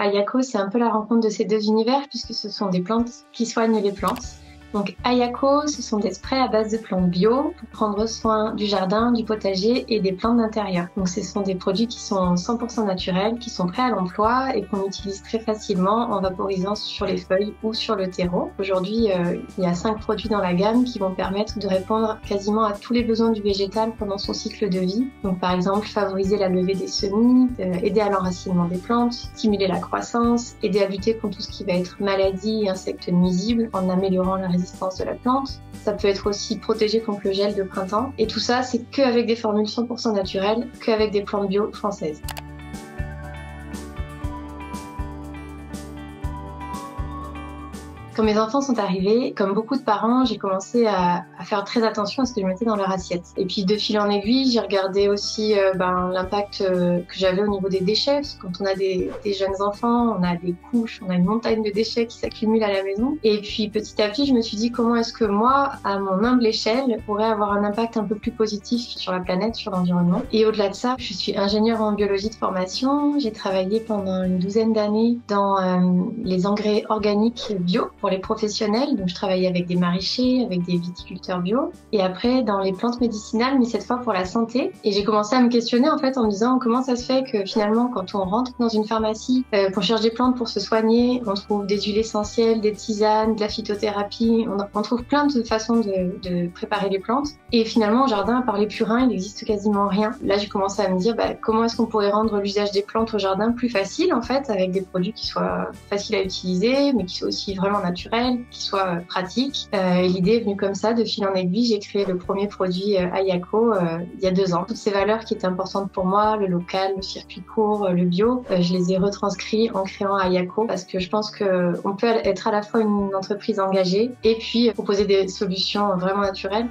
Ayako, c'est un peu la rencontre de ces deux univers puisque ce sont des plantes qui soignent les plantes. Donc Ayako, ce sont des sprays à base de plantes bio pour prendre soin du jardin, du potager et des plantes d'intérieur. Donc ce sont des produits qui sont 100% naturels, qui sont prêts à l'emploi et qu'on utilise très facilement en vaporisant sur les feuilles ou sur le terreau. Aujourd'hui, il y a 5 produits dans la gamme qui vont permettre de répondre quasiment à tous les besoins du végétal pendant son cycle de vie. Donc par exemple, favoriser la levée des semis, aider à l'enracinement des plantes, stimuler la croissance, aider à lutter contre tout ce qui va être maladies et insectes nuisibles en améliorant la résistance de la plante. Ça peut être aussi protégé contre le gel de printemps. Et tout ça, c'est qu'avec des formules 100% naturelles, qu'avec des plantes bio françaises. Quand mes enfants sont arrivés, comme beaucoup de parents, j'ai commencé à faire très attention à ce que je mettais dans leur assiette. Et puis de fil en aiguille, j'ai regardé aussi l'impact que j'avais au niveau des déchets. Parce que quand on a des jeunes enfants, on a des couches, on a une montagne de déchets qui s'accumulent à la maison. Et puis petit à petit, je me suis dit comment est-ce que moi, à mon humble échelle, pourrais avoir un impact un peu plus positif sur la planète, sur l'environnement. Et au-delà de ça, je suis ingénieure en biologie de formation. J'ai travaillé pendant une douzaine d'années dans les engrais organiques bio pour les professionnels. Donc je travaillais avec des maraîchers, avec des viticulteurs bio et après dans les plantes médicinales, mais cette fois pour la santé. Et j'ai commencé à me questionner en fait en me disant comment ça se fait que finalement quand on rentre dans une pharmacie, qu'on cherche des plantes pour se soigner, on trouve des huiles essentielles, des tisanes, de la phytothérapie, on trouve plein de façons de préparer les plantes. Et finalement au jardin, à part les purins, il n'existe quasiment rien. Là j'ai commencé à me dire comment est-ce qu'on pourrait rendre l'usage des plantes au jardin plus facile en fait, avec des produits qui soient faciles à utiliser, mais qui soient aussi vraiment naturels, qui soient pratiques. Et l'idée est venue comme ça, de fil en aiguille. J'ai créé le premier produit Ayako il y a 2 ans. Toutes ces valeurs qui étaient importantes pour moi, le local, le circuit court, le bio, je les ai retranscrits en créant Ayako parce que je pense qu'on peut être à la fois une entreprise engagée et puis proposer des solutions vraiment naturelles.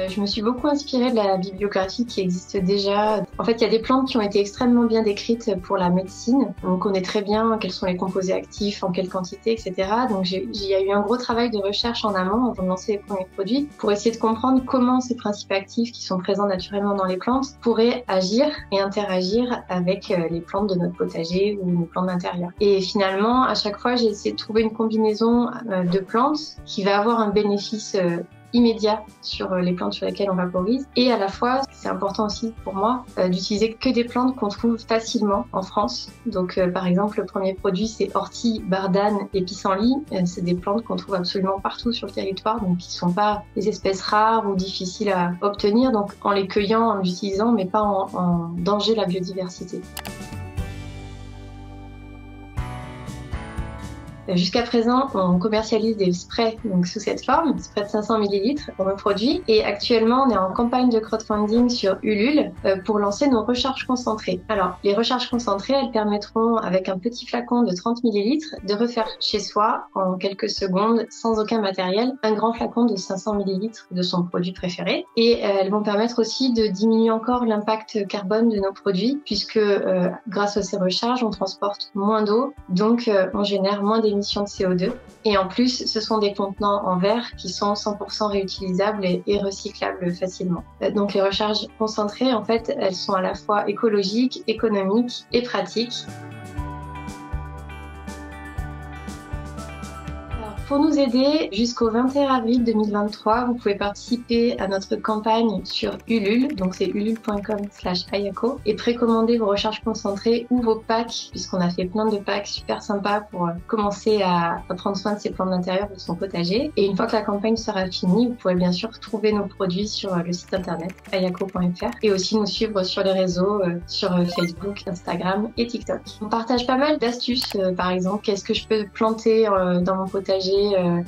Je me suis beaucoup inspirée de la bibliographie qui existe déjà. En fait, il y a des plantes qui ont été extrêmement bien décrites pour la médecine. On connaît très bien quels sont les composés actifs, en quelle quantité, etc. Donc, il y a eu un gros travail de recherche en amont avant de lancer les premiers produits pour essayer de comprendre comment ces principes actifs qui sont présents naturellement dans les plantes pourraient agir et interagir avec les plantes de notre potager ou nos plantes d'intérieur. Et finalement, à chaque fois, j'ai essayé de trouver une combinaison de plantes qui va avoir un bénéfice immédiat sur les plantes sur lesquelles on vaporise. Et à la fois, c'est important aussi pour moi d'utiliser que des plantes qu'on trouve facilement en France. Donc par exemple, le premier produit c'est ortie, bardane et pissenlit. C'est des plantes qu'on trouve absolument partout sur le territoire, donc qui ne sont pas des espèces rares ou difficiles à obtenir. Donc en les cueillant, en les utilisant, mais pas en danger la biodiversité. Jusqu'à présent, on commercialise des sprays donc sous cette forme, sprays de 500 ml pour nos produits. Et actuellement, on est en campagne de crowdfunding sur Ulule pour lancer nos recharges concentrées. Alors, les recharges concentrées, elles permettront, avec un petit flacon de 30 ml, de refaire chez soi, en quelques secondes, sans aucun matériel, un grand flacon de 500 ml de son produit préféré. Et elles vont permettre aussi de diminuer encore l'impact carbone de nos produits, puisque grâce à ces recharges, on transporte moins d'eau, donc on génère moins d'émissions de CO2. Et en plus, ce sont des contenants en verre qui sont 100% réutilisables et recyclables facilement. Donc les recharges concentrées, en fait, elles sont à la fois écologiques, économiques et pratiques. Pour nous aider, jusqu'au 21 avril 2023, vous pouvez participer à notre campagne sur Ulule, donc c'est ulule.com/ayako, et précommander vos recharges concentrées ou vos packs, puisqu'on a fait plein de packs super sympas pour commencer à prendre soin de ses plantes d'intérieur de son potager. Et une fois que la campagne sera finie, vous pourrez bien sûr trouver nos produits sur le site internet ayako.fr et aussi nous suivre sur les réseaux, sur Facebook, Instagram et TikTok. On partage pas mal d'astuces, par exemple, qu'est-ce que je peux planter dans mon potager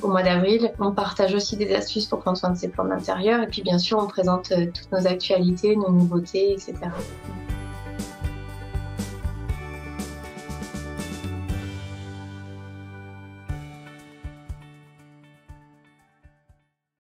au mois d'avril. On partage aussi des astuces pour prendre soin de ses plantes d'intérieur et puis bien sûr on présente toutes nos actualités, nos nouveautés, etc.